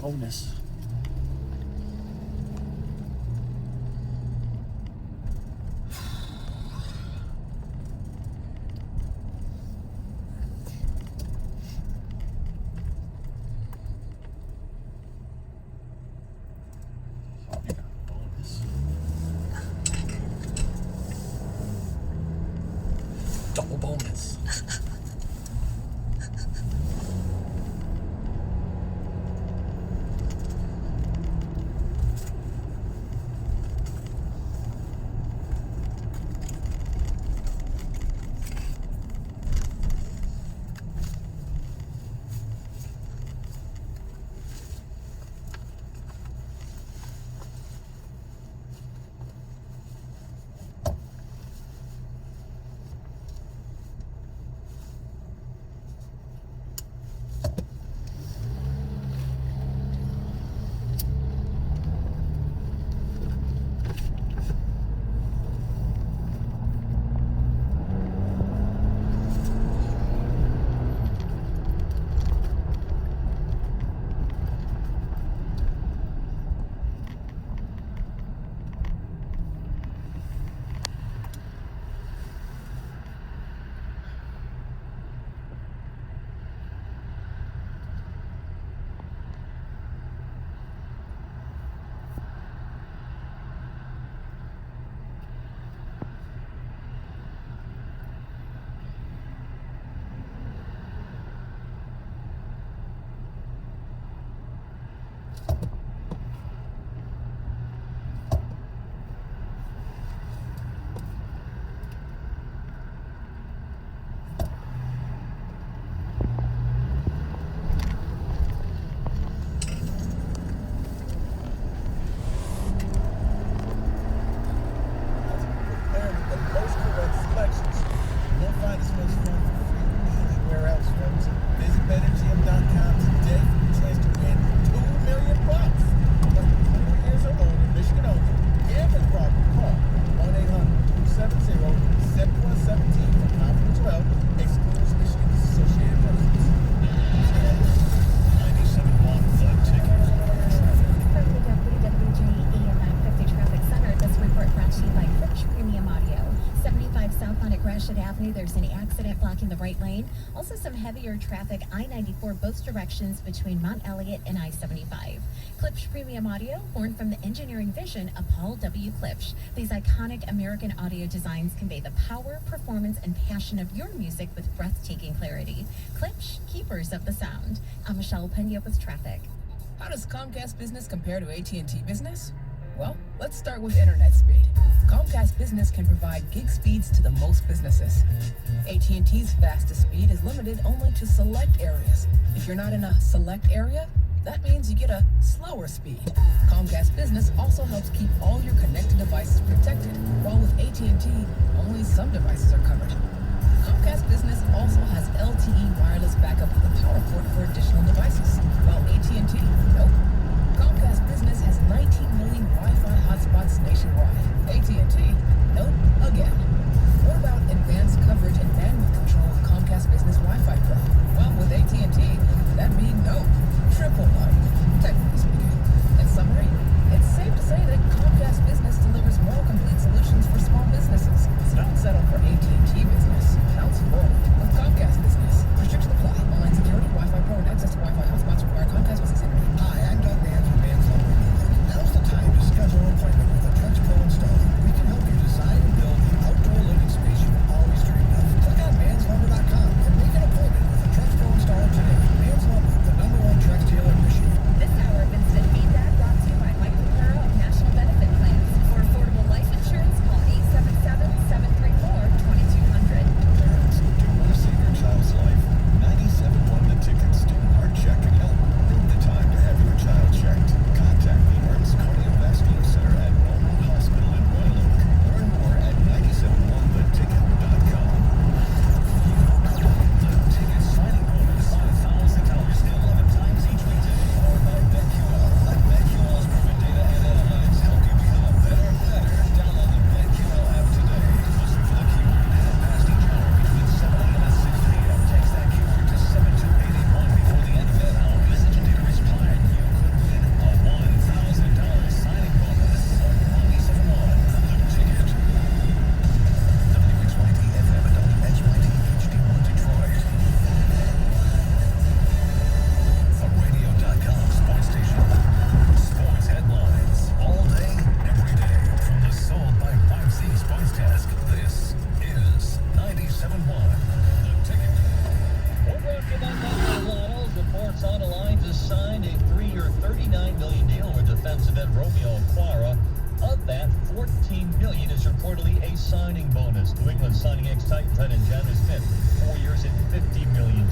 bonus. Double bonus. There's an accident blocking the right lane. Also some heavier traffic, I-94 both directions between Mount Elliott and I-75. Klipsch Premium Audio, born from the engineering vision of Paul W. Klipsch. These iconic American audio designs convey the power, performance, and passion of your music with breathtaking clarity. Klipsch, keepers of the sound. I'm Michelle Pena with traffic. How does Comcast Business compare to AT&T Business? Well, let's start with internet speed. Comcast Business can provide gig speeds to the most businesses. AT&T's fastest speed is limited only to select areas. If you're not in a select area, that means you get a slower speed. Comcast Business also helps keep all your connected devices protected, while with AT&T, only some devices are covered. Comcast Business also has LTE wireless backup with a power port for additional devices, while AT&T, nope. Comcast Business has 19 million Wi-Fi hotspots nationwide. AT&T, nope, again. What about advanced coverage and bandwidth control with Comcast Business Wi-Fi Pro? Well, with AT&T, that'd be no, triple no, technically speaking. In summary, it's safe to say that Comcast Business delivers more complete solutions for small businesses, so don't settle for AT&T Business. 3-year, $39 million deal with defensive end Romeo Aquara. Of that, $14 million is reportedly a signing bonus. New England signing ex-Titan tight end Jonnu Smith, 4 years and $50 million.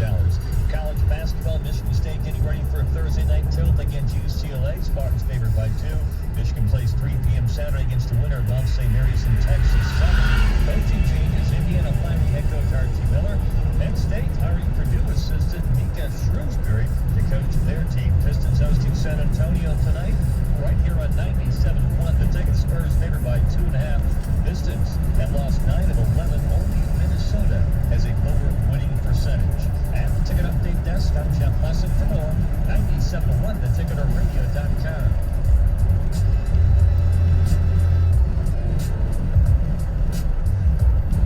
College basketball, Michigan State getting ready for a Thursday night tilt against UCLA. Spartans favored by 2. Michigan plays 3 p.m. Saturday against the winner of Mount St. Mary's in Texas Southern. Coaching changes, Indiana firing head coach Archie Miller. Penn State hiring Purdue assistant Mika Shrewsbury to coach their team. Pistons hosting San Antonio tonight, right here on 97.1. The ticket Spurs favored by 2.5. Pistons have lost 9 of 11. Only Minnesota has a lower winning percentage. At the Ticket Update Desk, I'm Jeff Lessing for more. 97.1, theticketoradio.com.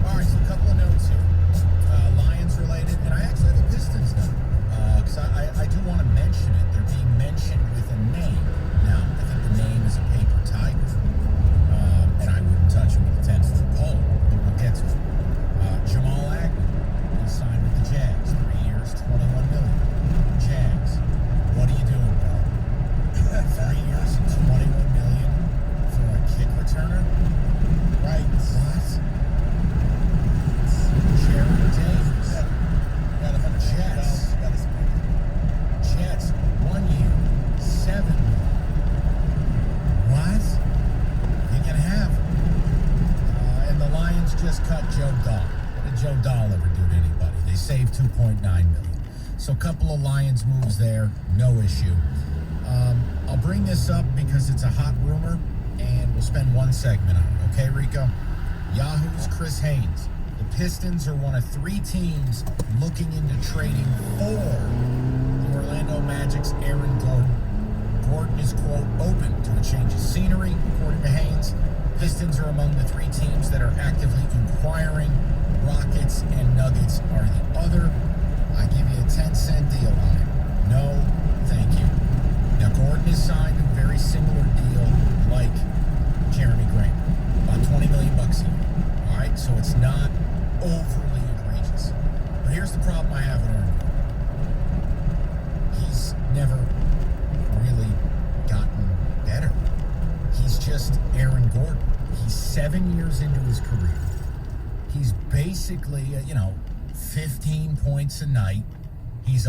All right, so a couple of notes here. Lions related, and I actually have a Pistons note, because I do want to mention it. They're being mentioned with a name. Now, I think the name is a paper tiger, and I wouldn't touch him with a 10-foot pole, but we'll get to it. Jamal Agnew, he signed with the Jags, 3 years, $21 million. Jags, what are you doing, bro? 3 years and $21 million for a kick returner? Right, what? Jared Davis. Jets, 1 year, $7 million. What? You can have. And the Lions just cut Joe Dahl. What did Joe Dahl ever do to anybody? They saved $2.9 million. So a couple of Lions moves there, no issue. I'll bring this up because it's a hot rumor, and we'll spend one segment on it. Okay, Rico? Yahoo's Chris Haynes. The Pistons are one of 3 teams looking into trading for the Orlando Magic's Aaron Gordon. Gordon is, quote, open to a change of scenery, according to Haynes. Pistons are among the 3 teams that are actively inquiring. Rockets and Nuggets are the other. I give you a 10-cent deal on it. No, thank you. Now, Gordon is signed a very similar deal like Jeremy Grant, about $20 million a year. All right, so it's not overly egregious. But here's the problem I have with Aaron Gordon. He's never really gotten better. He's just Aaron Gordon. He's 7 years into his career. He's basically, 15 points a night. He's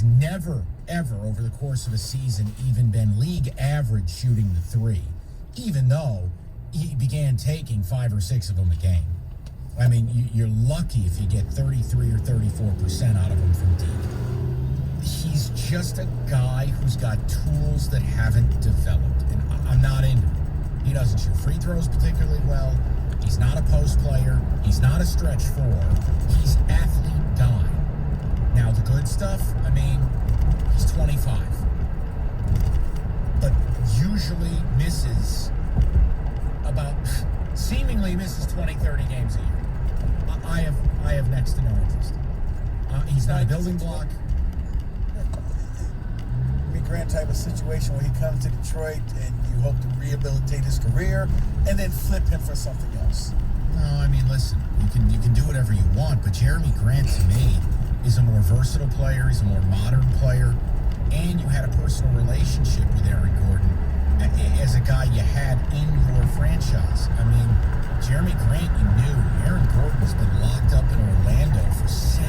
never, ever over the course of a season even been league average shooting the 3, even though he began taking 5 or 6 of them a game. I mean, you're lucky if you get 33 or 34% out of him from deep. He's just a guy who's got tools that haven't developed, and I'm not into it. He doesn't shoot free throws particularly well. He's not a post player. He's not a stretch 4. He's athlete dime. Now, the good stuff, he's 25. But usually seemingly misses 20, 30 games a year. I have next to no interest. He's not a building block. Grant type of situation where he comes to Detroit and you hope to rehabilitate his career and then flip him for something else. No, listen, you can do whatever you want, but Jeremy Grant to me is a more versatile player, he's a more modern player, and you had a personal relationship with Aaron Gordon as a guy you had in your franchise. Jeremy Grant, you knew. Aaron Gordon has been locked up in Orlando for 7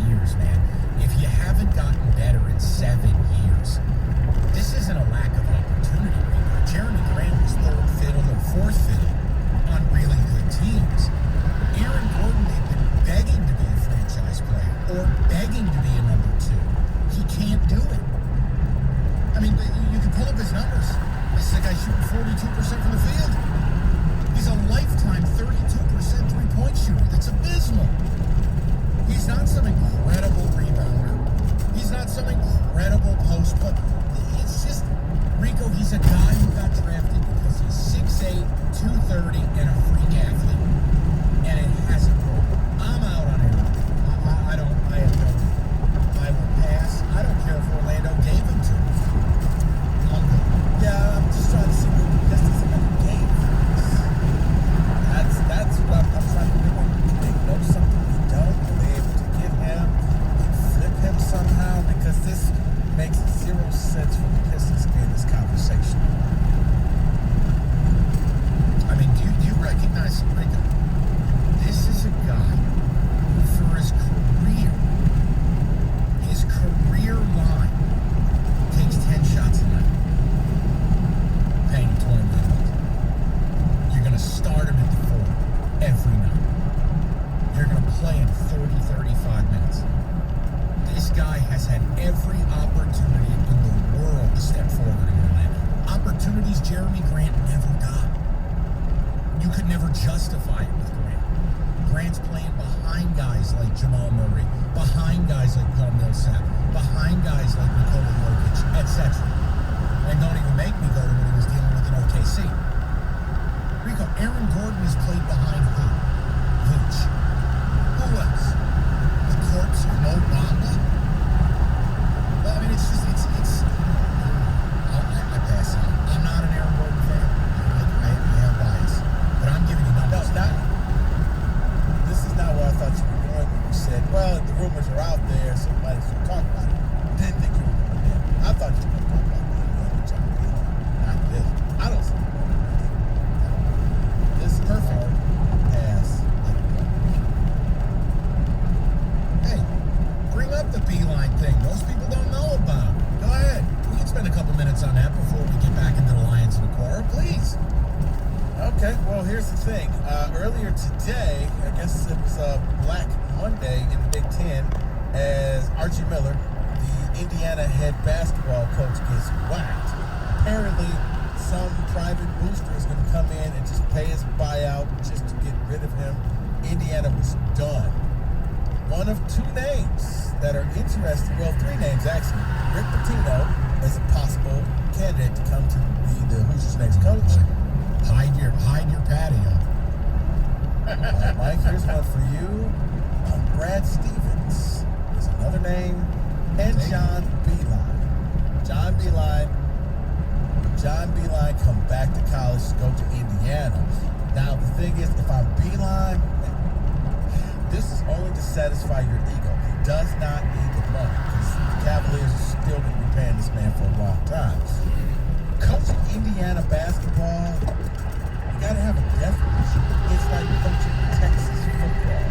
years, man. If you haven't gotten better in 7 years, this isn't a lack of opportunity. Jeremy Grant was 3rd fiddle or 4th fiddle on really good teams. Aaron Gordon, they've been begging to be a franchise player or begging to be a number 2. He can't do it. You can pull up his numbers. This is a guy shooting 42% from the field. He's a lifetime 32% three-point shooter. That's abysmal. guys like Jamal Murray, behind guys like Paul Millsap, behind guys like Nikola Jokic, etc. And don't even make me go to what he was dealing with in OKC. Rico, Aaron Gordon has played behind who? Vooch. Who else? The corpse of Mo Bamba? Well, I mean, it's just, I pass out. I'm not an Aaron Gordon fan. I have bias. But I'm giving you numbers. This is not where I thought you were going when you said, well, the rumors are out there, so might as well talk about it. Didn't think you were going to do that. I thought you were going to talk about John Beal. Not this. I don't see this is perfect. Pass. Hey, bring up the Beeline thing. Most people don't know about. Go ahead. We can spend a couple minutes on that before we get back into the Lions and the Quora, please. Okay, well, here's the thing. Earlier today, I guess it was Black Monday in the Big Ten, as Archie Miller, the Indiana head basketball coach, gets whacked. Apparently, some private booster is going to come in and just pay his buyout just to get rid of him. Indiana was done. One of two names that are interested, well, three names actually. Rick Pitino as a possible candidate to come to be the Hoosiers' next coach. Hide your patio. Mike, here's one for you. Brad Stevens is another name. And John Beeline. John Beeline come back to college to go to Indiana. Now, the thing is, if I'm Beeline, this is only to satisfy your ego. He does not need the money because the Cavaliers are still going to be paying this man for a long time. Coaching Indiana basketball, you got to have a definition. It's like coaching Texas football.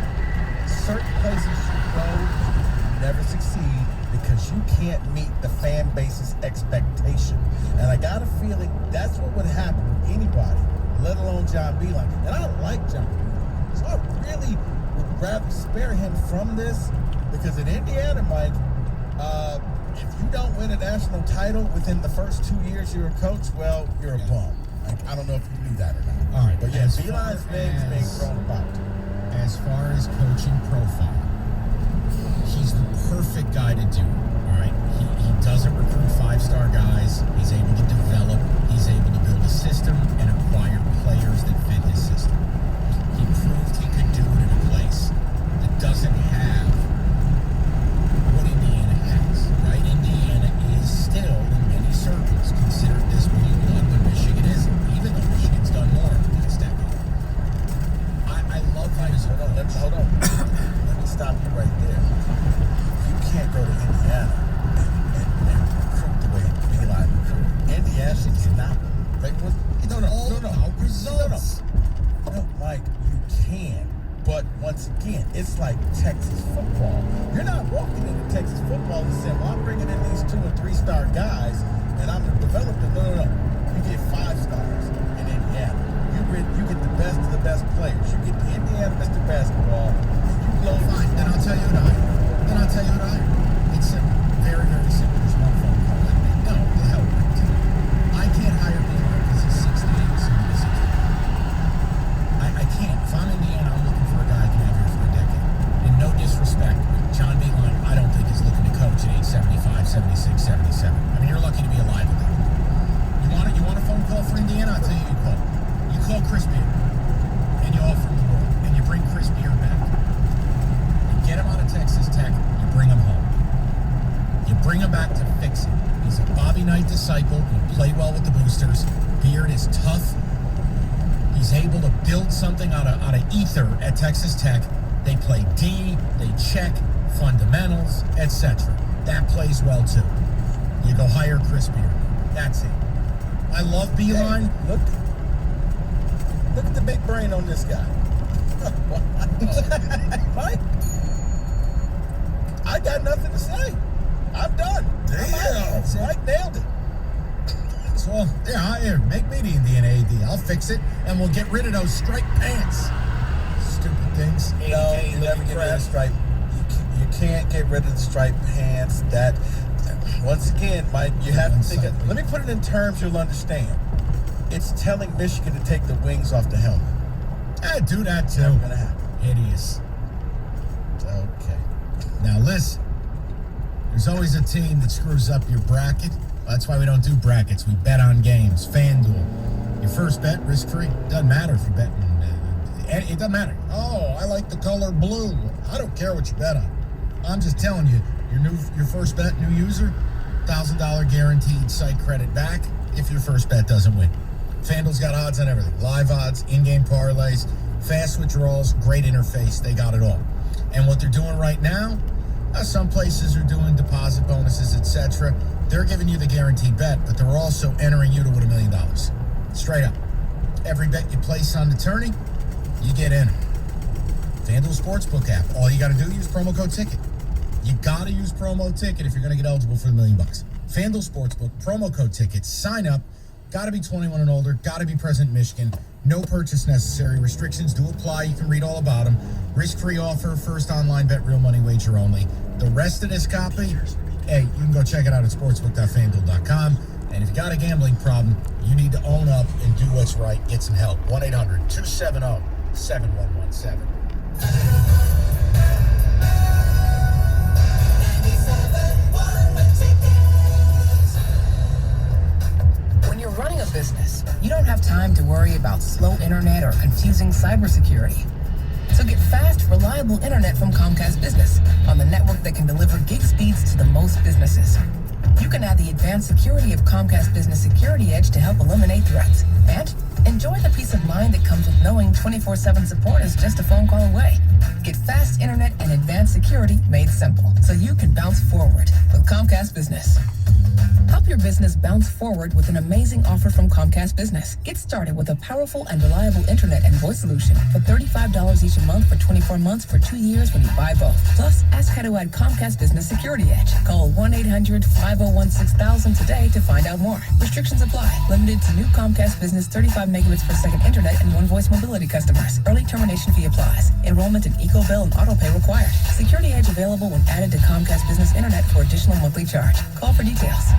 Certain places you go, you never succeed because you can't meet the fan base's expectation. And I got a feeling that's what would happen with anybody, let alone John Beeline. And I like John Beeline. So I really would rather spare him from this because in Indiana, Mike, if you don't win a national title within the first 2 years you're a coach, well, you're a bum. I don't know if you knew that or not. All right, but yeah, Beeline's name is being thrown about. As far as coaching profile, he's the perfect guy to do it. All right, he doesn't recruit five-star guys. He's able to develop. He's able to build a system and acquire players that fit his system. He proved he could do it in a place that doesn't have what Indiana has. Right, Indiana is still in many circles considered this blue blood when Michigan isn't, even though Michigan's done more in the past decade. I love his Hold on. Let me stop you right there. You can't go to Indiana and recruit the way Beeline recruited. Indiana cannot. No. Results. No, Mike, you can. But once again, it's like Texas football. You're not walking into Texas football and saying, well, I'm bringing in these 2 and 3 star guys and I'm going to develop them. No. You get 5 stars in Indiana. You get the best of the best players. You get the Indiana Mr. Basketball. You blow. Fine, then I'll tell you what I do. It's simple. Very, very simple. There's one phone call. No, the hell with it. I can't hire Beeline because he's 68 and somebody is a kid. I can't. If I'm Indiana, I'm looking for a guy who can have here for a decade. And no disrespect, but John Beeline, I don't think is looking to coach at age 75, 76, 77. I mean, you're lucky to be alive with that. You want a phone call for Indiana? I'll tell you who you call. You call Chris Beard, and you offer him the world, and you bring Chris Beard back. You get him out of Texas Tech, you bring him home. You bring him back to fix it. He's a Bobby Knight disciple. He played well with the boosters. Beard is tough. He's able to build something out of ether at Texas Tech. They play D, they check, fundamentals, etc. That plays well too. You go hire Chris Beard. That's it. I love Beeline. Hey, look at the big brain on this guy. Mike, I got nothing to say. I'm done. Damn. Mike nailed it. So, here, make me the Indiana AD. I'll fix it, and we'll get rid of those striped pants. Stupid things. No, you never get rid of the stripe. You can't get rid of the striped pants. That, once again, Mike, you have to think of, let me put it in terms you'll understand. It's telling Michigan to take the wings off the helmet. Do that too. Never gonna happen. Hideous. So this. There's always a team that screws up your bracket. That's why we don't do brackets. We bet on games. FanDuel. Your first bet, risk-free. Doesn't matter if you're betting. It doesn't matter. Oh, I like the color blue. I don't care what you bet on. I'm just telling you, your first bet, new user, $1,000 guaranteed site credit back if your first bet doesn't win. FanDuel's got odds on everything. Live odds, in-game parlays, fast withdrawals, great interface. They got it all. And what they're doing right now, some places are doing deposit bonuses, etc. They're giving you the guaranteed bet, but they're also entering you to win $1 million. Straight up. Every bet you place on the tourney, you get in. FanDuel Sportsbook app. All you got to do is use promo code TICKET. You got to use promo TICKET if you're going to get eligible for $1 million. FanDuel Sportsbook, promo code TICKET. Sign up. Got to be 21 and older. Got to be present in Michigan. No purchase necessary. Restrictions do apply. You can read all about them. Risk-free offer. First online bet. Real money wager only. The rest of this copy, hey, you can go check it out at sportsbook.fanduel.com. And if you got a gambling problem, you need to own up and do what's right. Get some help. 1-800-270-7117. When you're running a business, you don't have time to worry about slow internet or confusing cybersecurity. So get fast, reliable internet from Comcast Business on the network that can deliver gig speeds to the most businesses. You can add the advanced security of Comcast Business Security Edge to help eliminate threats. And enjoy the peace of mind that comes with knowing 24/7 support is just a phone call away. Get fast internet and advanced security made simple so you can bounce forward with Comcast Business. Help your business bounce forward with an amazing offer from Comcast Business. Get started with a powerful and reliable internet and voice solution for $35 each a month for 24 months for 2 years when you buy both. Plus, ask how to add Comcast Business Security Edge. Call 1-800-501-6000 today to find out more. Restrictions apply. Limited to new Comcast Business 35 megabits per second internet and one voice mobility customers. Early termination fee applies. Enrollment in EcoBill and autopay required. Security Edge available when added to Comcast Business Internet for additional monthly charge. Call for details.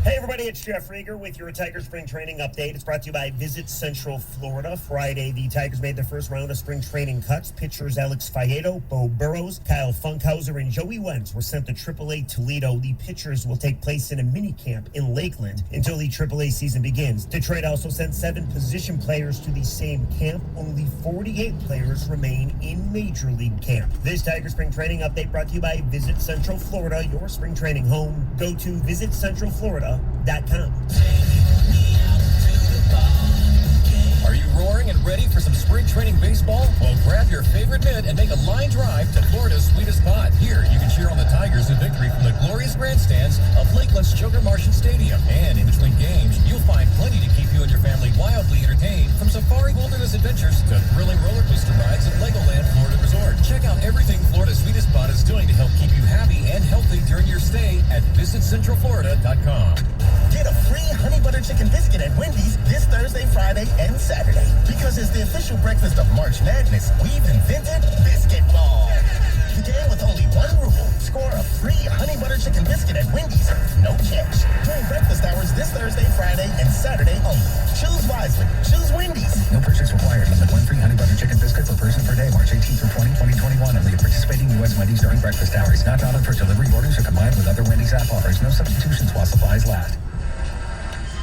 Hey everybody, it's Jeff Rieger with your Tiger Spring Training Update. It's brought to you by Visit Central Florida. Friday, the Tigers made their first round of spring training cuts. Pitchers Alex Faedo, Bo Burrows, Kyle Funkhauser, and Joey Wentz were sent to AAA Toledo. The pitchers will take place in a mini camp in Lakeland until the AAA season begins. Detroit also sent 7 position players to the same camp. Only 48 players remain in Major League camp. This Tiger Spring Training Update brought to you by Visit Central Florida, your spring training home. Go to visitcentralflorida.com. Are you roaring and ready for some spring training baseball? Well, grab your favorite mitt and make a line drive to Florida's sweetest spot. Here, you can cheer on the Tigers to victory from the glorious grandstands of Lakeland's Choker Martian Stadium. And in between games, you'll find plenty to keep you and your family wildly entertained, from safari wilderness adventures to thrilling roller coaster rides at Legoland Florida Resort. Check out everything Florida's sweetest spot is doing to help keep you happy and healthy during your stay at visitcentralflorida.com. Get a free honey butter chicken biscuit at Wendy's this Thursday, Friday, and Saturday. Because it's the official breakfast of March Madness, we've invented Biscuit Ball. Begin with only one rule. Score a free honey butter chicken biscuit at Wendy's. No catch. During breakfast hours this Thursday, Friday, and Saturday only. Choose wisely. Choose Wendy's. No purchase required. Limit 1 free honey butter chicken biscuit per person per day, March 18 through 2021. Only at participating U.S. Wendy's during breakfast hours. Not valid for delivery orders or combined with other Wendy's app offers. No substitutions while supplies last.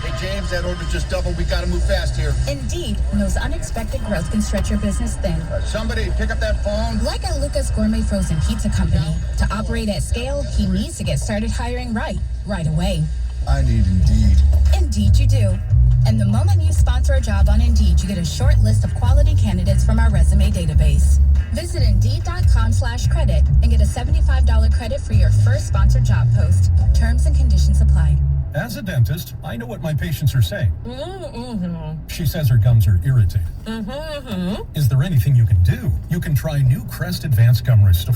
Hey, James, that order just doubled. We got to move fast here. Indeed, knows unexpected growth can stretch your business thin. Somebody pick up that phone. Like at Luca's Gourmet Frozen Pizza Company, to operate at scale, he needs to get started hiring right away. I need Indeed. Indeed you do. And the moment you sponsor a job on Indeed, you get a short list of quality candidates from our resume database. Visit Indeed.com/credit and get a $75 credit for your first sponsored job post. Terms and conditions apply. As a dentist, I know what my patients are saying. She says her gums are irritated. Is there anything you can do? You can try new Crest Advanced Gum Restore.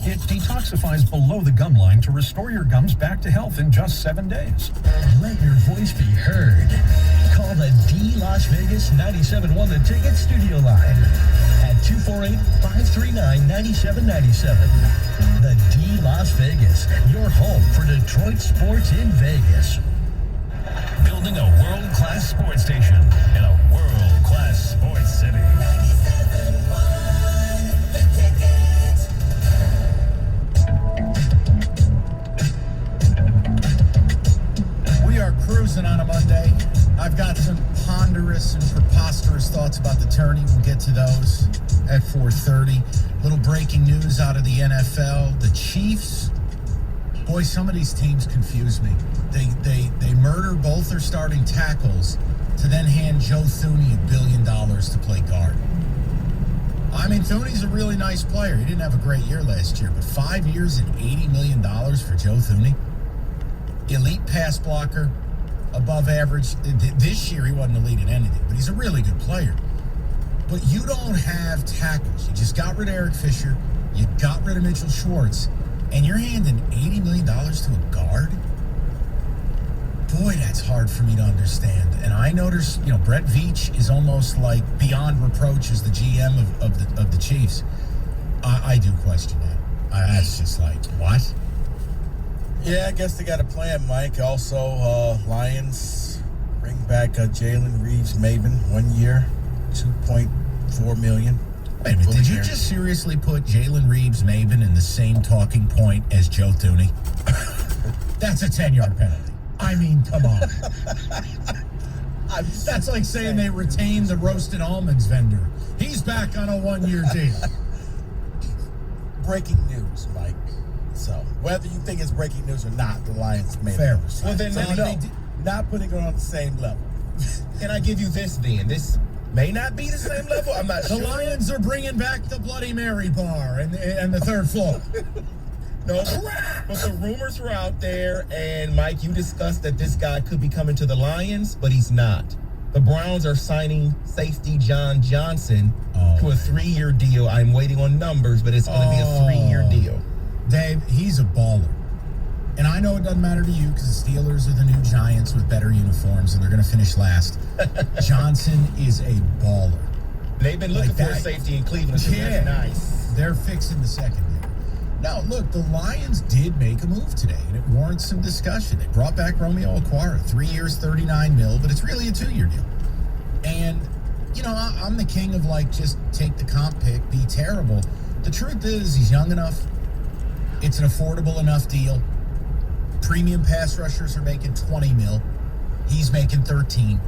It detoxifies below the gum line to restore your gums back to health in just 7 days. Let your voice be heard. Call the D Las Vegas 97.1 The Ticket studio line at 248-539-9797. The D Las Vegas, your home for Detroit sports in Vegas. Building a world-class sports station in a world-class sports city. 97.1 The Ticket. to those at 4:30. Little breaking news out of the NFL. The Chiefs, boy, some of these teams confuse me. They murder both their starting tackles to then hand Joe Thuney $1 billion to play guard. I mean, Thuney's a really nice player. He didn't have a great year last year, but 5 years and $80 million for Joe Thuney. Elite pass blocker, above average. This year, he wasn't elite in anything, but he's a really good player. But you don't have tackles. You just got rid of Eric Fisher. You got rid of Mitchell Schwartz. And you're handing $80 million to a guard? Boy, that's hard for me to understand. And I know there's, Brett Veach is almost like beyond reproach as the GM of the Chiefs. I do question that. That's just like, what? Yeah, I guess they got a plan, Mike. Also, Lions bring back Jalen Reeves-Maybin 1 year, $2.4 million. Wait a minute, did you just seriously put Jalen Reeves-Maybin in the same talking point as Joe Thuney? That's a 10-yard penalty. I mean, come on. That's like saying they retained the roasted almonds vendor. He's back on a 1-year deal. Breaking news, Mike. So, whether you think it's breaking news or not, the Lions made fair. it. Well, then, not putting it on the same level. Can I give you this then? This may not be the same level. I'm not sure. The Lions are bringing back the Bloody Mary bar and the third floor. No, but the rumors were out there, and Mike, you discussed that this guy could be coming to the Lions, but he's not. The Browns are signing safety John Johnson to a 3-year deal. I'm waiting on numbers, but it's going to be a 3-year deal. Dave, he's a baller. And I know it doesn't matter to you because the Steelers are the new Giants with better uniforms, and they're going to finish last. Johnson is a baller. They've been looking for a safety in Cleveland, so that's nice. They're fixing the secondary. Now, look, the Lions did make a move today, and it warrants some discussion. They brought back Romeo Okwara, 3 years, $39 million, but it's really a 2-year deal. And, I'm the king of, just take the comp pick, be terrible. The truth is, he's young enough. It's an affordable enough deal. Premium pass rushers are making $20 million. He's making $13.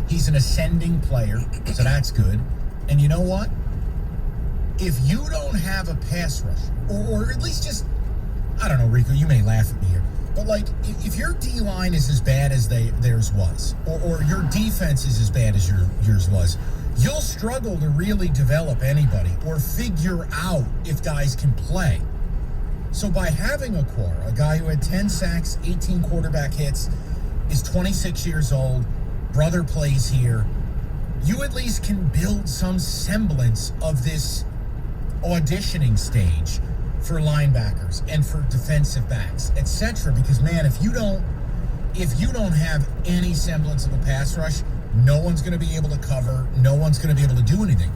He's an ascending player, so that's good. And you know what? If you don't have a pass rusher, or at least just, I don't know, Rico, you may laugh at me here, but if your D-line is as bad as theirs was, or your defense is as bad as yours was, you'll struggle to really develop anybody or figure out if guys can play. So by having Okwara, a guy who had 10 sacks, 18 quarterback hits, is 26 years old, brother plays here, you at least can build some semblance of this auditioning stage for linebackers and for defensive backs, etc. Because, man, if you don't have any semblance of a pass rush, no one's going to be able to cover, no one's going to be able to do anything.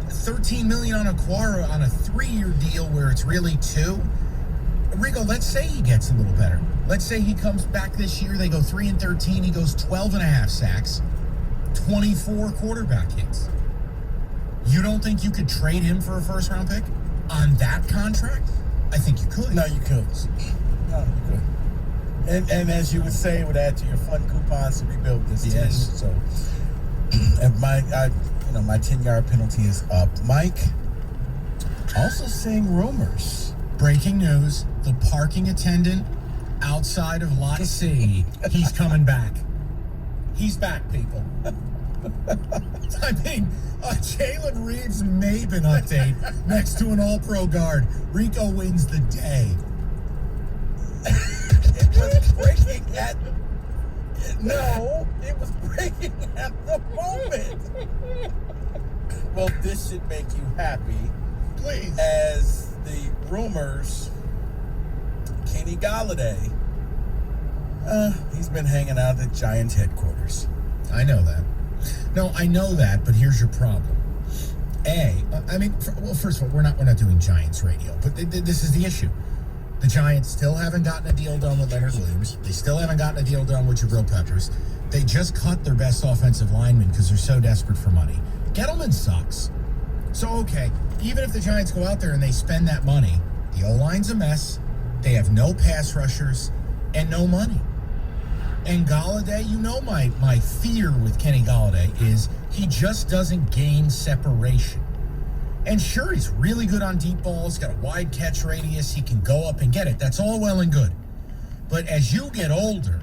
$13 million on Okwara on a 3-year deal where it's really 2. Rico, let's say he gets a little better. Let's say he comes back this year, they go 3-13, he goes 12.5 sacks, 24 quarterback hits. You don't think you could trade him for a first-round pick on that contract? I think you could. No, you could. And as you would say, it would add to your fun coupons to rebuild this team. So, and my 10-yard penalty is up. Mike, also seeing rumors. Breaking news, the parking attendant outside of Lot C, he's coming back. He's back, people. I mean, a Jalen Reeves-Maybin update next to an all-pro guard. Rico wins the day. It was breaking at... No, it was breaking at the moment. Well, this should make you happy. Please. As the rumors, Kenny Golladay, he's been hanging out at Giants headquarters. I know that. No, I know that, but here's your problem. First of all, we're not doing Giants radio, but this is the issue. The Giants still haven't gotten a deal done with Leonard Williams. They still haven't gotten a deal done with Jabril Peppers. They just cut their best offensive lineman because they're so desperate for money. Gettleman sucks. So, okay, even if the Giants go out there and they spend that money, the O-line's a mess, they have no pass rushers, and no money. And Golladay, my fear with Kenny Golladay is He just doesn't gain separation. And sure, he's really good on deep balls, got a wide catch radius, he can go up and get it. That's all well and good. But as you get older,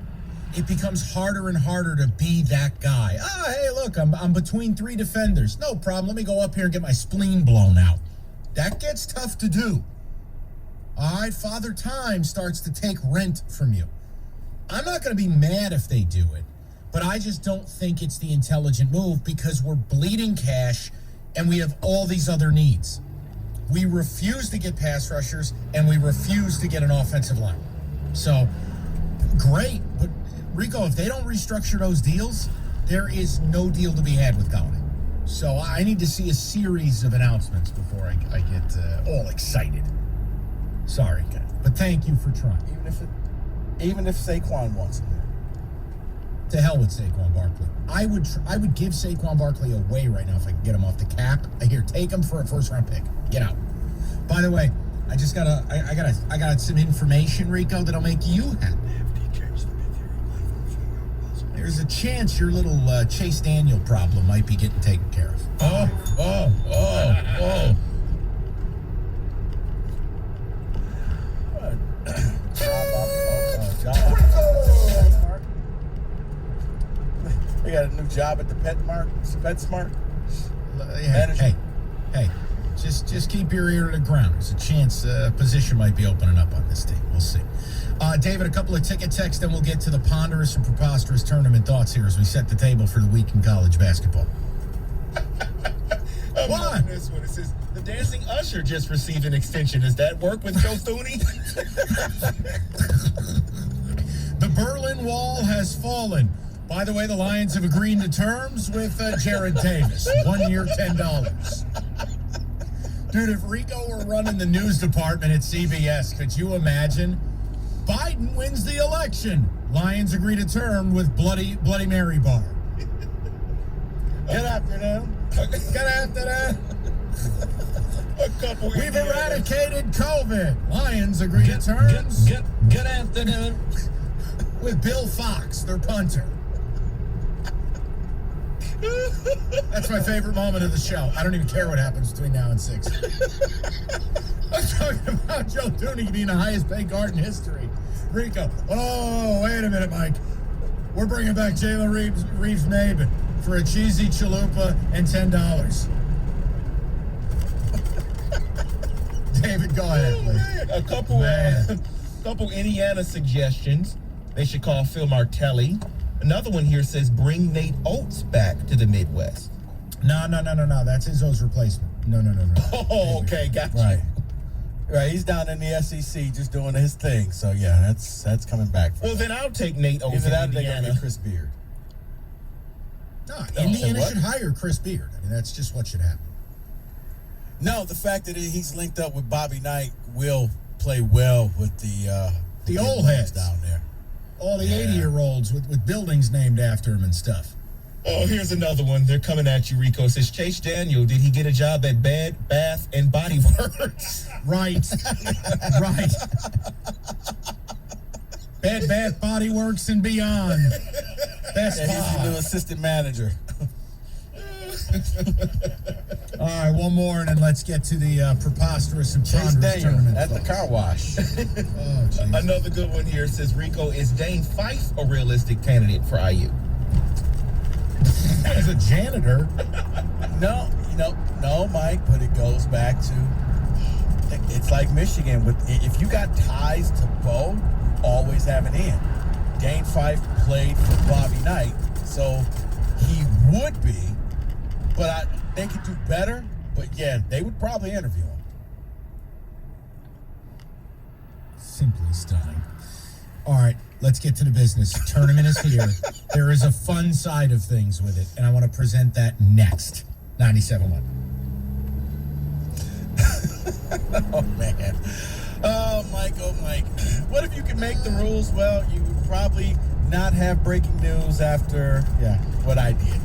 it becomes harder and harder to be that guy. Hey, look, I'm between 3 defenders. No problem. Let me go up here and get my spleen blown out. That gets tough to do. All right, Father Time starts to take rent from you. I'm not going to be mad if they do it, but I just don't think it's the intelligent move because we're bleeding cash and we have all these other needs. We refuse to get pass rushers and we refuse to get an offensive line. So, great, but Rico, if they don't restructure those deals, there is no deal to be had with Galladay. So I need to see a series of announcements before I get all excited. Sorry, but thank you for trying. Even if Saquon wants him. To hell with Saquon Barkley. I would give Saquon Barkley away right now if I could get him off the cap. Here, take him for a first-round pick. Get out. By the way, I got some information, Rico, that'll make you happy. There's a chance your little Chase Daniel problem might be getting taken care of. They got a new job at the PetSmart. Hey, just keep your ear to the ground. There's a chance a position might be opening up on this team. We'll see. David, a couple of ticket texts, then we'll get to the ponderous and preposterous tournament thoughts here as we set the table for the week in college basketball. What? This one, it says, the Dancing Usher just received an extension. Does that work with Joe Thuney? The Berlin Wall has fallen. By the way, the Lions have agreed to terms with Jared Davis. 1 year, $10. Dude, if Rico were running the news department at CBS, could you imagine? Biden wins the election. Lions agree to term with Bloody Mary Bar. Get after them. Get after that. We've eradicated COVID. Lions agree to terms. Get after them. With Bill Fox, their punter. That's my favorite moment of the show. I don't even care what happens between now and 6. I'm talking about Joe Thuney being the highest paid guard in history. Rico, oh, wait a minute, Mike. We're bringing back Jalen Reeves-Maben for a cheesy chalupa and $10. David, go ahead, please. A couple Indiana suggestions. They should call Phil Martelli. Another one here says bring Nate Oates back to the Midwest. No. That's Izzo's replacement. No. Oh, okay, got you. Right, he's down in the SEC just doing his thing. So yeah, that's coming back. Well, then I'll take Nate Oates in Indiana. Chris Beard. No, Indiana should hire Chris Beard. I mean, that's just what should happen. No, the fact that he's linked up with Bobby Knight will play well with the old heads down there. All the 80-year-olds with buildings named after him and stuff. Oh, here's another one. They're coming at you, Rico. It says, Chase Daniel, did he get a job at Bed, Bath, and Body Works? Right. Bed, Bath, Body Works, and beyond. Best He's the new assistant manager. All right, one more, and then let's get to the preposterous and ponderous tournament at the car wash. Another good one here says, Rico, is Dane Fife a realistic candidate for IU? As a janitor? No, Mike, but it goes back to, it's like Michigan. If you got ties to Bo, always have an in. Dane Fife played for Bobby Knight, so he would be, but they could do better. But yeah, they would probably interview him. Simply stunning. All right, let's get to the business. Tournament is here. There is a fun side of things with it, and I want to present that next. 97.1. Oh, man. Oh, Mike. What if you could make the rules? Well, you would probably not have breaking news after, what I did.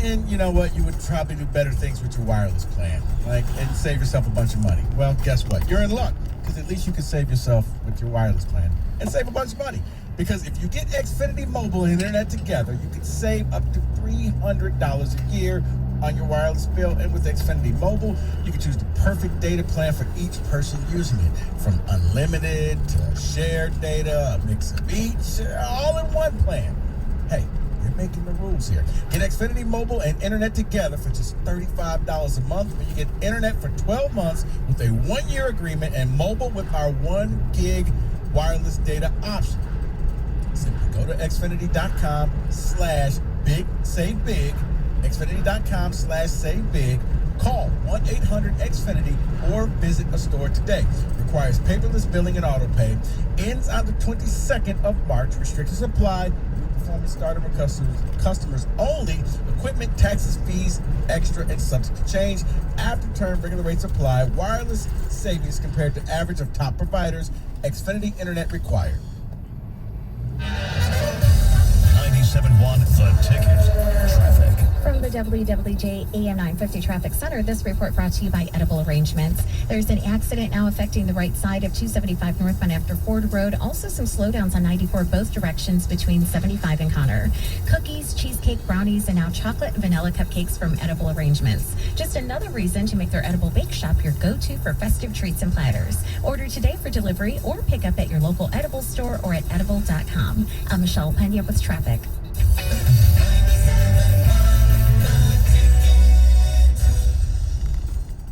And you know what? You would probably do better things with your wireless plan, and save yourself a bunch of money. Well, guess what? You're in luck, because at least you can save yourself with your wireless plan and save a bunch of money. Because if you get Xfinity Mobile and Internet together, you can save up to $300 a year on your wireless bill. And with Xfinity Mobile, you can choose the perfect data plan for each person using it. From unlimited to shared data, a mix of each, all in one plan. Hey, you're making the rules here. Get Xfinity Mobile and Internet together for just $35 a month, where you get Internet for 12 months with a 1-year agreement and mobile with our 1 gig wireless data option. Simply go to Xfinity.com/big save big, Xfinity.com/save big. Call 1-800-XFINITY or visit a store today. Requires paperless billing and auto pay. Ends on the 22nd of March. Restrictions apply. New performance starter for customers only. Equipment, taxes, fees, extra, and subject to change. After term, regular rates apply. Wireless savings compared to average of top providers. Xfinity Internet required. 97.1 The Ticket. Traffic. From the WWJ AM 950 Traffic Center, this report brought to you by Edible Arrangements. There's an accident now affecting the right side of 275 northbound after Ford Road. Also some slowdowns on 94 both directions between 75 and Connor. Cookies, cheesecake, brownies, and now chocolate and vanilla cupcakes from Edible Arrangements. Just another reason to make their Edible Bake Shop your go-to for festive treats and platters. Order today for delivery or pick up at your local Edible store or at edible.com. I'm Michelle Pena with traffic.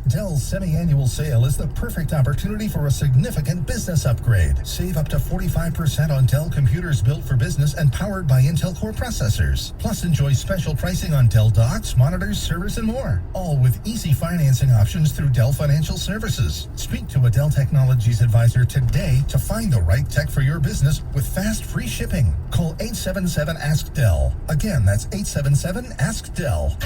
Dell's semi-annual sale is the perfect opportunity for a significant business upgrade. Save up to 45% on Dell computers built for business and powered by Intel Core processors. Plus, enjoy special pricing on Dell docks, monitors, servers, and more. All with easy financing options through Dell Financial Services. Speak to a Dell Technologies advisor today to find the right tech for your business with fast, free shipping. Call 877-ASK-DELL. Again, that's 877-ASK-DELL.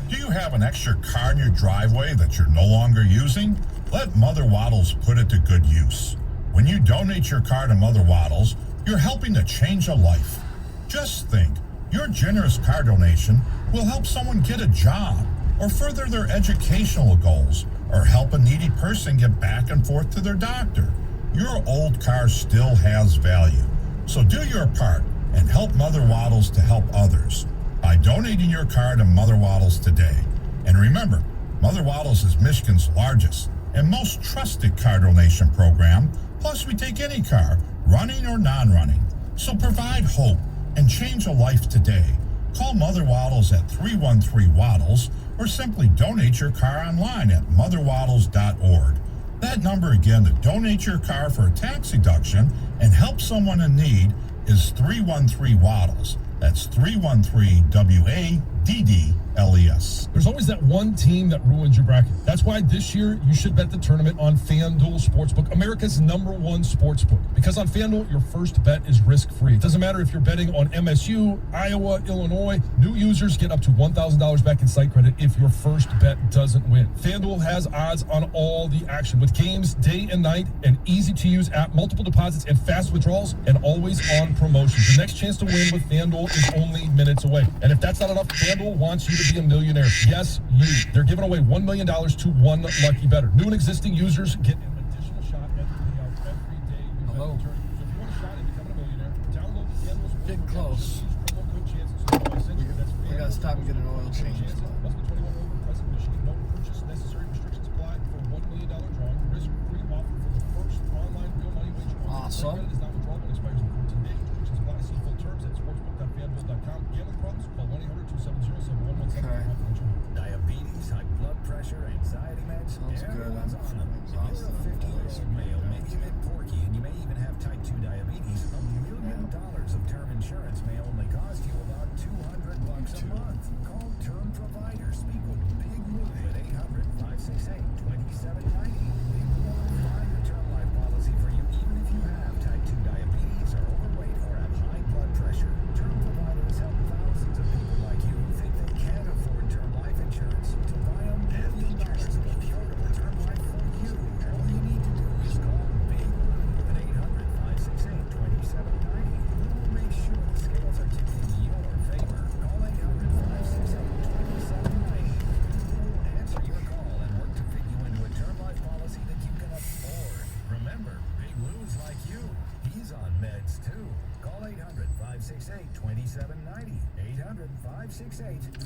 Do you have an extra car in your driveway that you're no longer using? Let Mother Waddles put it to good use. When you donate your car to Mother Waddles, you're helping to change a life. Just think, your generous car donation will help someone get a job, or further their educational goals, or help a needy person get back and forth to their doctor. Your old car still has value. So do your part and help Mother Waddles to help others by donating your car to Mother Waddles today. And remember, Mother Waddles is Michigan's largest and most trusted car donation program. Plus, we take any car, running or non-running. So provide hope and change a life today. Call Mother Waddles at 313-WADDLES or simply donate your car online at motherwaddles.org. That number again to donate your car for a tax deduction and help someone in need is 313-WADDLES. That's 313-WADDLES. There's always that one team that ruins your bracket. That's why this year you should bet the tournament on FanDuel Sportsbook, America's #1 sportsbook. Because on FanDuel, your first bet is risk-free. It doesn't matter if you're betting on MSU, Iowa, Illinois. New users get up to $1,000 back in site credit if your first bet doesn't win. FanDuel has odds on all the action with games day and night, an easy-to-use app, multiple deposits, and fast withdrawals, and always on promotions. The next chance to win with FanDuel is only minutes away. And if that's not enough, FanDuel wants you to be a millionaire. Yes, you. They're giving away $1 million to one lucky bettor. New and existing users get an additional shot at the payout every day. Hello. So if you want a shot at becoming a millionaire, download the FanDuel Sportsbook. Getting close. I gotta stop and get an oil change. Must be 21 over, present Michigan. No purchase necessary. Restrictions apply for $1 million drawing. Risk-free offer for the first online real money wager. Awesome. Credit is not withdrawable and expires in 14 days. Restrictions apply. See full terms at sportsbook.fanduel.com. Gambling problems? Call 1-800-270-7117. Diabetes, high blood pressure, anxiety meds. Everyone's on them. If you're a 50-year-old male, maybe a bit porky, and you may even have type 2 diabetes, $1 million of term insurance may only cost you about $200 a month. Call Term Provider. Speak with Big Lou at 800-568-2790. Big Lou will find a term life policy for you, even if you have type 2 800-568-2790.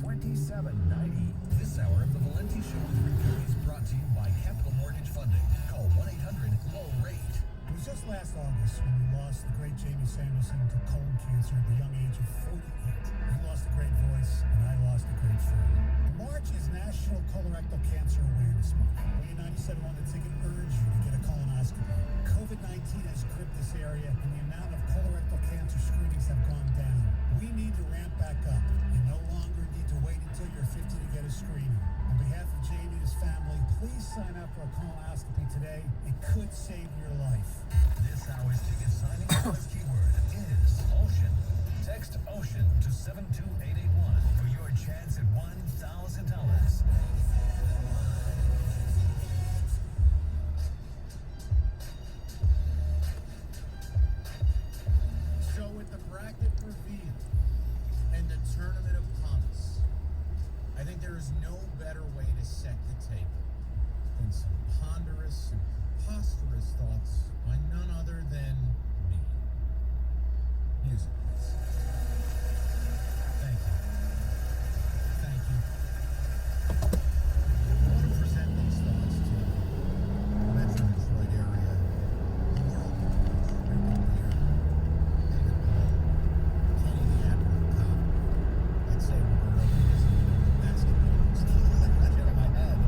800-568-2790. This hour of the Valenti Show with Rico is brought to you by Capital Mortgage Funding. Call 1-800-LOW-RATE. It was just last August when we lost the great Jamie Samuelson to colon cancer at the young age of 48. He lost a great voice, and I lost a great friend. March is National Colorectal Cancer Awareness Month. We at 97 on the ticket urge you to get a colonoscopy. COVID-19 has gripped this area, and the amount of colorectal cancer screenings have gone down. We need to ramp back up. You no longer need to wait until you're 50 to get a screening. On behalf of Jamie and his family, please sign up for a colonoscopy today. It could save your life. This hour's ticket signing bonus keyword is Ocean. Text Ocean to 72881 for your chance at $1,000. So with the bracket revealed and the tournament upon us, I think there is no better way to set the table than some ponderous and preposterous thoughts by none other than me. Music, please. Thank you. Thank you. I want to present these thoughts to the Metro Detroit area, the world, Rico here, David Ball, Kenny the Admiral Cop. I'd say Roberto is the basketball is out of my head.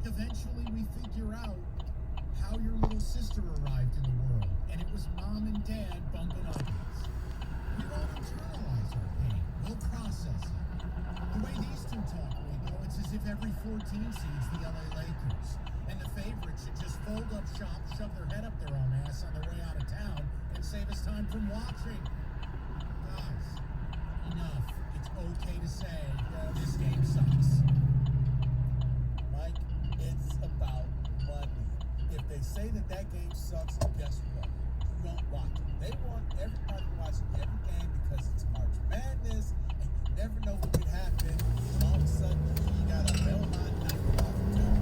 Like, eventually we figure out how your little sister arrived in the world, and it was mom and dad bumping onions. We won't internalize our pain. We'll process it. The way these two talk, Rico, it's as if every 14 seeds the LA Lakers, and the favorites should just fold up shop, shove their head up their own ass on their way out of town, and save us time from watching. Guys, enough. It's okay to say, this game sucks. Mike, it's about money. If they say that game sucks, guess what? You won't watch it. They want everybody watching every game because it's March Madness, and you never know what could happen. And all of a sudden, you got a Belmont knocking off the door.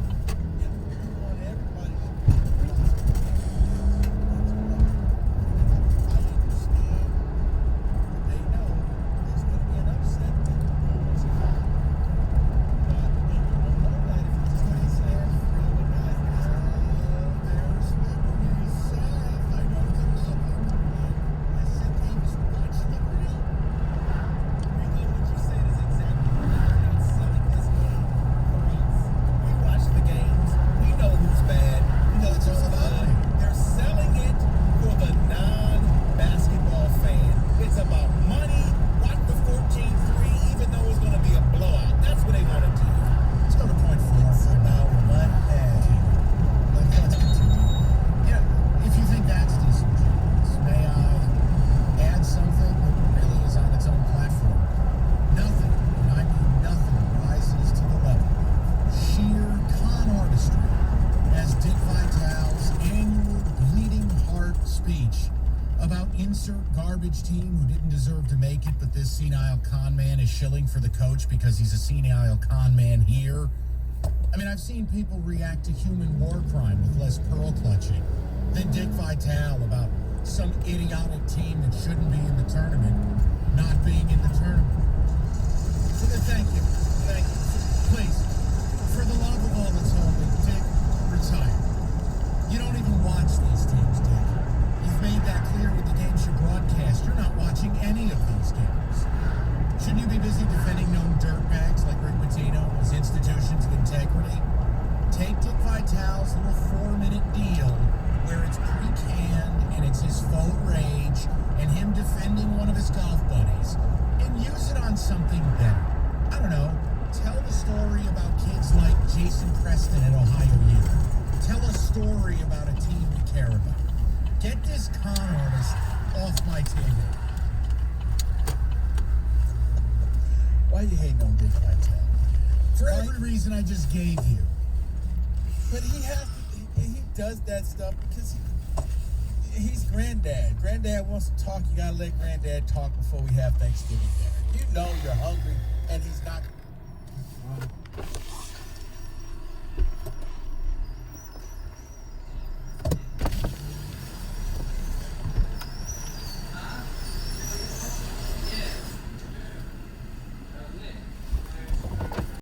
And you want everybody to realize the game. I understand, but they know there's going to be an upset when the rumors come. But you don't know that if you just don't say it. There's Liberty, Seth. I know you love him. I said, Davis, watch Liberty. Rico, what you said is exactly right. They're not selling this game for us. We watch the games. We know who's bad. We know who's good. They're selling it for the non-basketball fan. It's about money. Watch the 14-3, even though it's going to be a blowout. That's what they want to do. Let's go to point 4. It's about money. Let's continue. Yeah, if you think that's disingenuous, may I add something that really is on its own platform? Nothing, and I mean nothing, rises to the level of sheer con artistry as Dick Vitale's annual bleeding heart speech about insert garbage team who didn't deserve to make it, but this senile con man is shilling for the coach because he's a senile con man here. I mean, I've seen people react to human war crime with less pearl clutching than Dick Vitale about some idiotic team that shouldn't be in the tournament not being in the tournament. So then thank you. Thank you. Please, for the love of all that's holy, Dick, retire. You don't even watch these teams, Dick. You've made that clear with the games you broadcast. You're not watching any of these games. Shouldn't you be busy defending known dirtbags like Rick Pitino and his institutions of integrity? Take Dick Vitale's little 4-minute deal where it's pre-canned and it's his faux rage and him defending one of his golf buddies and use it on something better. I don't know. Tell the story about kids like Jason Preston at Ohio U. Tell a story about a team we care about. Get this con artist off my table. Why are you hating on Dick Vitale? For every reason I just gave you. But he does that stuff because he's granddad. Granddad wants to talk. You gotta let granddad talk before we have Thanksgiving dinner. You know you're hungry, and he's not.